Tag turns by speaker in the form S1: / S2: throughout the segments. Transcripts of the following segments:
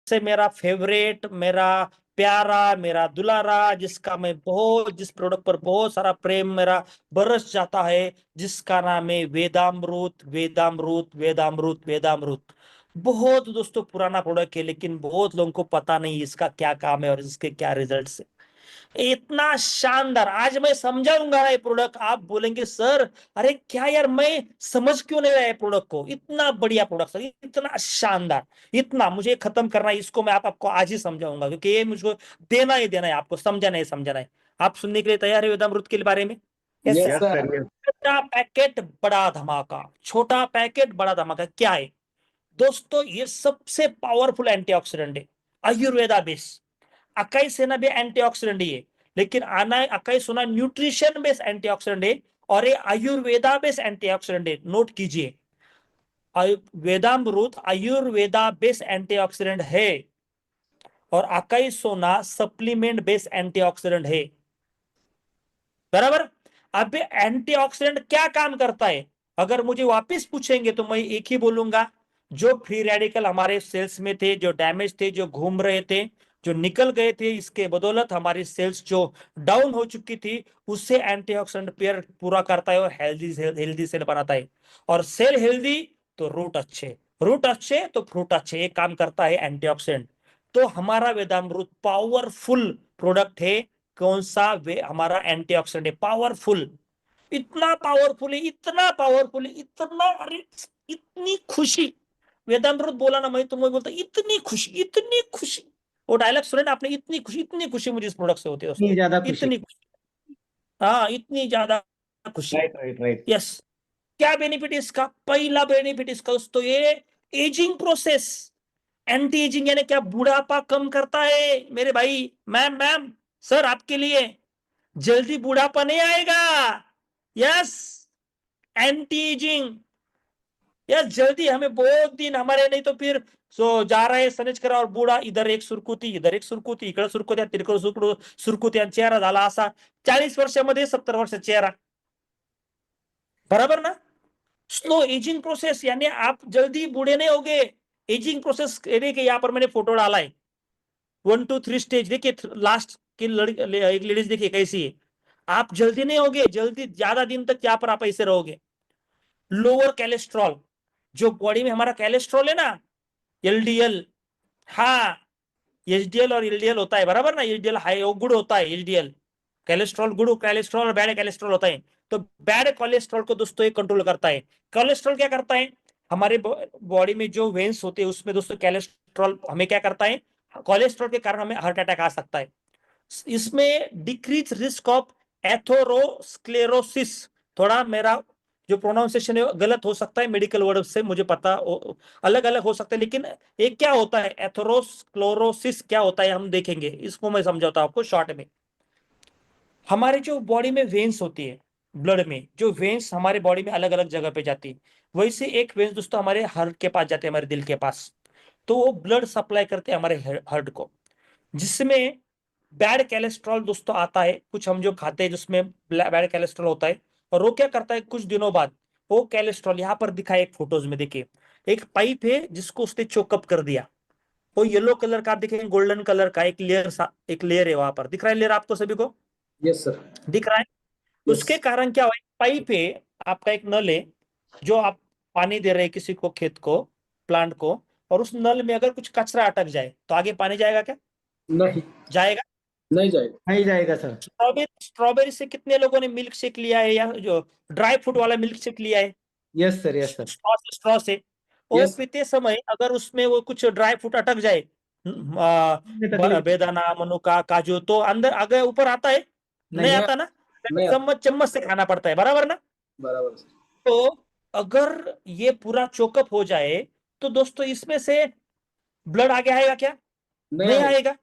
S1: से मेरा फेवरेट, मेरा प्यारा, मेरा दुलारा, जिसका मैं बहुत, जिस प्रोडक्ट पर बहुत सारा प्रेम मेरा बरस जाता है, जिसका नाम है वेदामृत। वेदामृत वेदामृत वेदामृत। बहुत दोस्तों पुराना प्रोडक्ट है, लेकिन बहुत लोगों को पता नहीं इसका क्या काम है और इसके क्या रिजल्ट्स है। इतना शानदार आज मैं समझाऊंगा ये प्रोडक्ट। आप बोलेंगे सर अरे क्या यार, मैं समझ क्यों नहीं रहा है प्रोडक्ट को। इतना बढ़िया प्रोडक्ट सर, इतना शानदार, इतना मुझे खत्म करना है इसको। मैं आपको आज ही समझाऊंगा, क्योंकि ये मुझको देना ही देना है, आपको समझाना है समझाना है। आप सुनने के लिए तैयार है वेदामृत के बारे में?
S2: Yes
S1: sir.
S2: सर।
S1: छोटा पैकेट बड़ा धमाका, छोटा पैकेट बड़ा धमाका क्या है दोस्तों? ये सबसे पावरफुल एंटीऑक्सीडेंट है, आयुर्वेदा बेस। अकाई सेना भी एंटीऑक्सीडेंट ही है, लेकिन आना अकाई सोना न्यूट्रिशन बेस्ड एंटीऑक्सीडेंट है और ये आयुर्वेदा बेस्ड एंटीऑक्सीडेंट है। नोट कीजिए, वेदामृत आयुर्वेदा बेस्ड एंटीऑक्सीडेंट है और अकाई सोना सप्लीमेंट बेस्ड एंटीऑक्सीडेंट है। बराबर। अब एंटीऑक्सीडेंट क्या काम करता है अगर मुझे वापस पूछेंगे तो मैं एक ही बोलूंगा, जो फ्री रेडिकल हमारे सेल्स में थे, जो डैमेज थे, जो घूम रहे थे, जो निकल गए थे, इसके बदौलत हमारी सेल्स जो डाउन हो चुकी थी, उससे एंटीऑक्सीडेंट पेयर पूरा करता है और हेल्दी सेल बनाता है। और सेल हेल्दी तो रूट अच्छे, रूट अच्छे तो फ्रूट अच्छे, ये काम करता है एंटीऑक्सीडेंट। तो हमारा वेदामृत पावरफुल प्रोडक्ट है। कौन सा? वे हमारा एंटीऑक्सीडेंट है, पावरफुल। इतना पावरफुल है, इतना पावरफुल है, इतना, अरे इतनी खुशी। वेदांत बोला ना, मैं तुम्हें बोलता इतनी खुशी, इतनी खुशी। वो डायलॉग सुने ना आपने, इतनी खुशी मुझे इस प्रोडक्ट से होती है
S2: इतनी
S1: दोस्तों,
S2: ज्यादा खुशी।
S1: इतनी खुशी। हाँ, इतनी ज्यादा खुशी।
S2: Right right right.
S1: यस। क्या बेनिफिट है इसका? पहला बेनिफिट इसका दोस्तों, ये एजिंग प्रोसेस, एंटी एजिंग यानी क्या, बुढ़ापा कम करता है मेरे भाई। मैम मैम, सर आपके लिए जल्दी बुढ़ापा नहीं आएगा। Yes, anti ageing. यस, जल्दी हमें बहुत दिन हमारे नहीं तो फिर जा रहे सनेज करा और बुडा इधर एक सुरकुती, इधर एक सुरकुती, इकडे सुरकुत्या, तिकडे सुरकुत्या, चेहरा झाला असा 40 वर्षामध्ये 70 वर्ष चेहरा। बराबर ना? स्लो एजिंग प्रोसेस यानी आप जल्दी बूढ़े नहीं होगे। एजिंग प्रोसेस देखिए, यहाँ पर मैंने फोटो डाला है, 1 2 3 स्टेज। देखिए लास्ट की एक लेडीज देखिए कैसी है। आप जल्दी नहीं होगे, जल्दी ज्यादा दिन तक यहाँ पर आप ऐसे रहोगे। लोअर कैलेस्ट्रॉल, जो बॉडी में हमारा कैलेस्ट्रॉल है ना, एलडीएल। हाँ, एचडीएल और एलडीएल होता है, बराबर ना? एचडीएल हाई गुड होता है, एचडीएल कैलेस्ट्रॉल गुड, कैलेस्ट्रॉल और बैड कैलेस्ट्रॉल होता है। तो बैड कोलेस्ट्रॉल को दोस्तों ये कंट्रोल करता है। कोलेस्ट्रॉल क्या करता है? हमारे बॉडी में जो वेन्स होते हैं उसमें दोस्तों कैलेस्ट्रॉल हमें क्या करता है? कोलेस्ट्रॉल के कारण हमें हार्ट अटैक आ सकता है। इसमें डिक्रीज रिस्क ऑफ एथोरोस्क्लेरोसिस। थोड़ा मेरा जो प्रोनाउंसिएशन है गलत हो सकता है, मेडिकल वर्ड से मुझे पता अलग अलग हो सकता है, लेकिन एक क्या होता है एथोरोस्क्लेरोसिस, क्या होता है हम देखेंगे, इसको मैं समझाता हूं आपको शॉर्ट में। हमारे जो बॉडी में वेन्स होती है, ब्लड में जो वेन्स हमारे बॉडी में अलग अलग जगह पे जाती है, वैसे एक वेन्स दोस्तों हमारे हार्ट के पास जाते हैं, हमारे दिल के पास। तो वो ब्लड सप्लाई करते हैं हमारे हार्ट को, जिसमें बैड कैलेस्ट्रॉल दोस्तों आता है। कुछ हम जो खाते हैं जिसमें बैड कैलेस्ट्रॉल होता है, और वो क्या करता है कुछ दिनों बाद, वो कैलेस्ट्रॉल यहाँ पर दिखा है एक फोटोज में, देखिए एक पाइप है जिसको उसने चोकअप कर दिया। वो येलो कलर का आप देखेंगे, गोल्डन कलर का एक लेयर, एक लेयर है वहां पर, दिख रहा है लेयर आपको सभी को?
S2: Yes sir.
S1: दिख रहा है।
S2: यस।
S1: उसके कारण क्या हुआ, पाइप है, आपका एक नल है, जो आप पानी दे रहे हैं किसी को, खेत को, प्लांट को, और उस नल में अगर कुछ कचरा अटक जाए तो आगे पानी जाएगा क्या?
S2: नहीं,
S1: जाएगा?
S2: नहीं जाएगा, नहीं जाएगा सर।
S1: स्ट्रॉबेरी, स्ट्रॉबेरी से कितने लोगों ने मिल्क शेक लिया है, या जो ड्राई फ्रूट वाला मिल्क शेक लिया है?
S2: Yes sir, yes sir.
S1: Straw से। वो
S2: यस।
S1: पीते समय अगर उसमें वो कुछ ड्राई फ्रूट अटक जाए,
S2: तकलीफ।
S1: बेदाना, मनुका, काजू, तो अंदर आगे ऊपर आता है? नहीं
S2: नहीं,
S1: आता ना?
S2: नहीं आता।
S1: चम्मच चम्मच से खाना पड़ता है, बराबर ना?
S2: बराबर सर।
S1: तो अगर ये पूरा चोकअप हो जाए तो दोस्तों इसमें से ब्लड आगे आएगा क्या?
S2: नहीं
S1: नहीं
S2: आएगा।
S1: आएगा।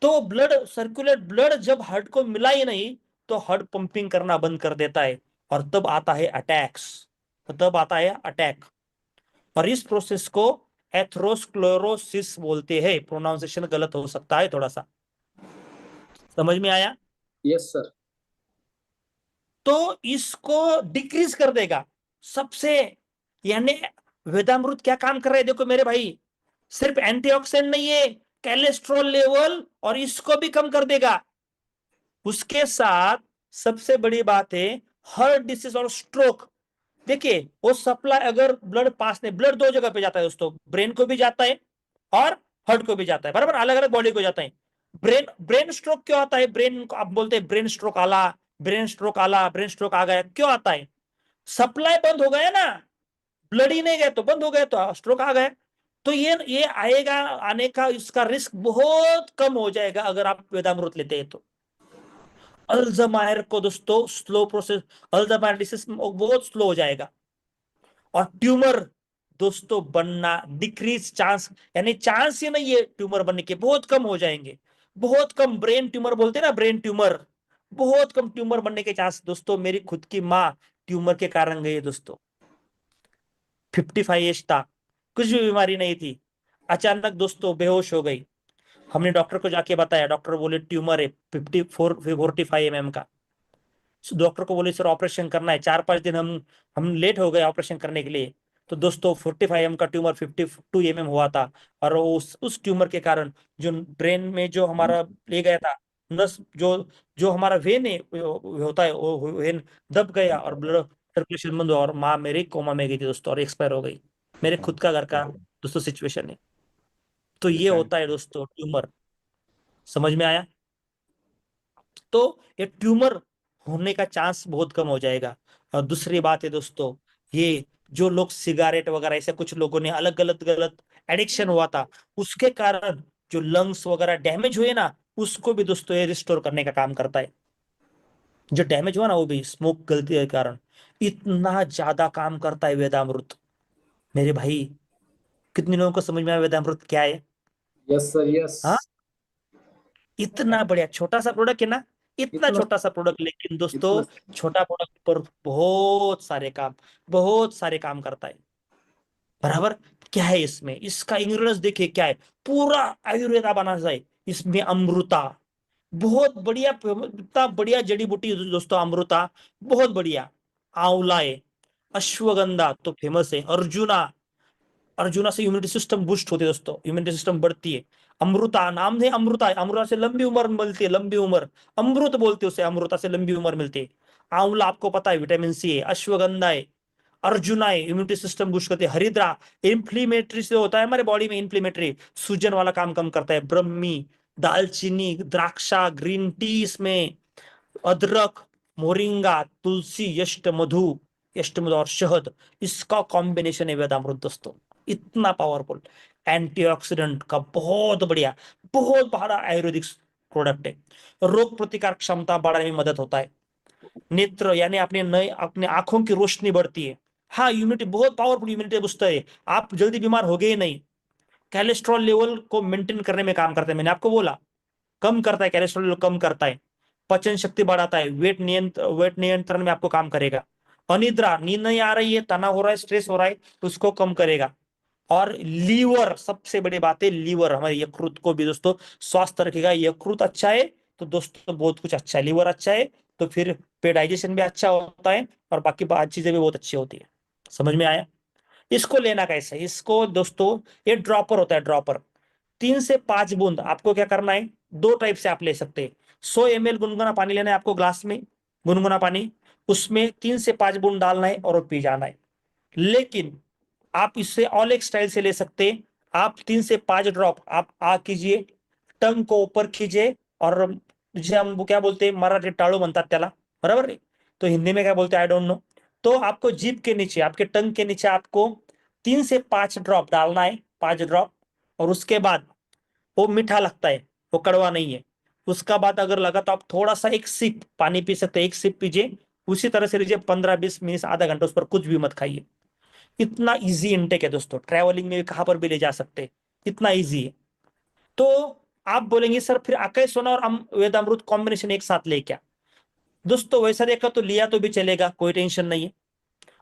S1: तो ब्लड सर्कुलेट, ब्लड जब हार्ट को मिला ही नहीं तो हार्ट पंपिंग करना बंद कर देता है, और तब आता है अटैक्स, तब आता है अटैक। और इस प्रोसेस को एथरोस्क्लेरोसिस बोलते हैं। प्रोनाउंसिएशन गलत हो सकता है थोड़ा सा, समझ में आया?
S2: Yes sir.
S1: तो इसको डिक्रीज कर देगा सबसे, यानी वेदामृत क्या काम कर रहा है देखो मेरे भाई, सिर्फ एंटीऑक्सीडेंट नहीं है, कोलेस्ट्रॉल लेवल और इसको भी कम कर देगा। उसके साथ सबसे बड़ी बात है हार्ट डिसीज और स्ट्रोक। देखिए वो सप्लाई अगर ब्लड पास नहीं, ब्लड दो जगह पे जाता है दोस्तों, ब्रेन को भी जाता है और हार्ट को भी जाता है, बराबर, अलग अलग बॉडी को जाता है। ब्रेन ब्रेन स्ट्रोक क्यों आता है? ब्रेन को आप बोलते हैं ब्रेन स्ट्रोक आला, ब्रेन स्ट्रोक आला, ब्रेन स्ट्रोक आ गया, क्यों आता है? सप्लाई बंद हो गया ना, ब्लड ही नहीं गया तो बंद हो गया तो स्ट्रोक आ गया। तो ये आएगा, आने का इसका रिस्क बहुत कम हो जाएगा अगर आप वेदामृत लेते हैं तो। अल्जाइमर को दोस्तों स्लो प्रोसेस, अल्जाइमर डिसीज बहुत स्लो हो जाएगा। और ट्यूमर दोस्तों बनना डिक्रीज चांस, यानी चांस ही नहीं है ट्यूमर बनने के, बहुत कम हो जाएंगे, बहुत कम। ब्रेन ट्यूमर बोलते हैं ना, ब्रेन ट्यूमर, बहुत कम ट्यूमर बनने के चांस दोस्तों। मेरी खुद की माँ ट्यूमर के कारण गई है दोस्तों, 55 एज था, कुछ भी बीमारी नहीं थी, अचानक दोस्तों बेहोश हो गई। हमने डॉक्टर को जाके बताया, डॉक्टर बोले ट्यूमर है 45 mm का। डॉक्टर को बोले सर ऑपरेशन करना है, 4-5 दिन हम लेट हो गए ऑपरेशन करने के लिए। तो दोस्तों 45 का ट्यूमर 52 हुआ था। और उस ट्यूमर के कारण जो ब्रेन में जो हमारा ले गया था नस, जो जो हमारा वेन है होता है, वो वेन दब गया और ब्लड सर्कुलेशन बंद हुआ, और माँ मेरी कोमा में गई थी दोस्तों और एक्सपायर हो गई। मेरे खुद का घर का दोस्तों सिचुएशन है। तो ये होता है दोस्तों ट्यूमर, समझ में आया? तो ये ट्यूमर होने का चांस बहुत कम हो जाएगा। और दूसरी बात है दोस्तों, ये जो लोग सिगारेट वगैरह, ऐसे कुछ लोगों ने अलग गलत गलत एडिक्शन हुआ था, उसके कारण जो लंग्स वगैरह डैमेज हुए ना, उसको भी दोस्तों ये रिस्टोर करने का काम करता है। जो डैमेज हुआ ना वो भी स्मोक गलती के कारण, इतना ज्यादा काम करता है वेदामृत। मेरे भाई, कितने लोगों को समझ में आया वेदामृत क्या है?
S2: Yes sir, yes.
S1: हाँ, इतना बढ़िया छोटा सा प्रोडक्ट है ना, इतना
S2: इतना
S1: छोटा सा प्रोडक्ट, लेकिन दोस्तों
S2: इतना
S1: छोटा प्रोडक्ट पर बहुत सारे काम करता है, बराबर। क्या है इसमें? इसका इंग्रेडिएंट्स देखिए क्या है, पूरा आयुर्वेदा बना जाए इसमें। अमृता, बहुत बढ़िया, इतना बढ़िया जड़ी बूटी है दोस्तों अमृता, बहुत बढ़िया। आंवला है, अश्वगंधा तो फेमस है, अर्जुना, अर्जुना से इम्यूनिटी सिस्टम बूस्ट होती है दोस्तों, इम्यूनिटी सिस्टम बढ़ती है। अमृता, नाम है अमृता, अमृता से लंबी उम्र मिलती है, लंबी उम्र, अमृत बोलते हैं उसे, अमृता से लंबी उम्र मिलती है। आंवला आपको पता है विटामिन सी है, अश्वगंधा है, अर्जुना है, इम्यूनिटी सिस्टम बूस्ट करते हैं। हरिद्रा इंफ्लेमेटरी से होता है हमारे बॉडी में, इंफ्लेमेटरी सूजन वाला काम कम करता है। ब्रह्मी, दालचीनी, द्राक्षा, ग्रीन टी इसमें, अदरक, मोरिंगा, तुलसी, यष्ट मधु और शहद, इसका कॉम्बिनेशन है वेदामृत दोस्तों। इतना पावरफुल एंटीऑक्सीडेंट का बहुत बढ़िया, बहुत बड़ा आयुर्वेदिक प्रोडक्ट है। रोग प्रतिकार क्षमता बढ़ाने में मदद होता है। नेत्र यानी अपने नए अपने आंखों की रोशनी बढ़ती है। हाँ, इम्यूनिटी बहुत पावरफुल इम्यूनिटी बूस्टर है, आप जल्दी बीमार हो गए ही नहीं। कोलेस्ट्रॉल लेवल को मेंटेन करने में काम करता है, मैंने आपको बोला कम करता है, कोलेस्ट्रॉल लेवल कम करता है। पाचन शक्ति बढ़ाता है, वेट नियंत्रण में आपको काम करेगा। अनिद्रा, नींद नहीं आ रही है, तनाव हो रहा है, स्ट्रेस हो रहा है, उसको कम करेगा। और लीवर, सबसे बड़ी बात है लीवर, हमारे यकृत को भी दोस्तों स्वस्थ रखेगा। यकृत अच्छा है तो दोस्तों बहुत कुछ अच्छा है, लीवर अच्छा है तो फिर पे डाइजेशन भी अच्छा होता है और बाकी चीजें भी बहुत अच्छी होती है। समझ में आया? इसको लेना कैसे? इसको दोस्तों ये ड्रॉपर होता है, ड्रॉपर 3 से 5 बूंद आपको क्या करना है, दो टाइप से आप ले सकते हैं। 100 ml गुनगुना पानी लेना है आपको, ग्लास में गुनगुना पानी, उसमें 3 से 5 बूंद डालना है और वो पी जाना है। लेकिन आप इससे और एक स्टाइल से ले सकते हैं। आप 3 से 5 ड्रॉप आप कीजिए, टंग को ऊपर कीजिए, और जिसे हम वो क्या बोलते हैं, मराठी टाळू म्हणतात त्याला, बराबर है? तो हिंदी में क्या बोलते हैं आई डोंट नो। तो आपको जीभ के नीचे, आपके टंग के नीचे आपको 3 से 5 ड्रॉप डालना है, 5 ड्रॉप। और उसके बाद वो मीठा लगता है, वो कड़वा नहीं है। उसका बाद अगर लगा तो आप थोड़ा सा एक सिप पानी पी सकते हैं, एक सिप पीजिए, उसी तरह से लीजिए 15-20 मिनट, आधा घंटा, उस पर कुछ भी मत खाइए। इतना इजी इनटेक है दोस्तों, ट्रैवलिंग में कहां पर भी ले जा सकते हैं, इतना इजी है। तो आप बोलेंगे सर फिर अकई सोना और वेदामृत कॉम्बिनेशन एक साथ ले क्या? दोस्तों वैसा देखा तो लिया तो भी चलेगा, कोई टेंशन नहीं है।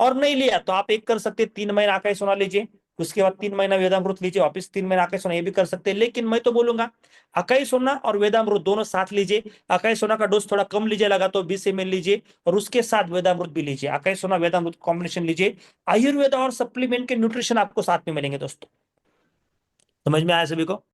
S1: और नहीं लिया तो आप एक कर सकते, 3 महीना आकाश सोना लीजिए, उसके बाद 3 महीना वेदामृत लीजिए, वापिस 3 महीना आकाश सोना, ये भी कर सकते हैं। लेकिन मैं तो बोलूंगा अकाई सोना और वेदामृत दोनों साथ लीजिए। अकाई सोना का डोज थोड़ा कम लीजिए, लगा तो 20 ml लीजिए, और उसके साथ वेदामृत भी लीजिए, अकाई सोना वेदामृत कॉम्बिनेशन लीजिए। आयुर्वेदा और सप्लीमेंट के न्यूट्रिशन आपको साथ में मिलेंगे दोस्तों। समझ में आया सभी को?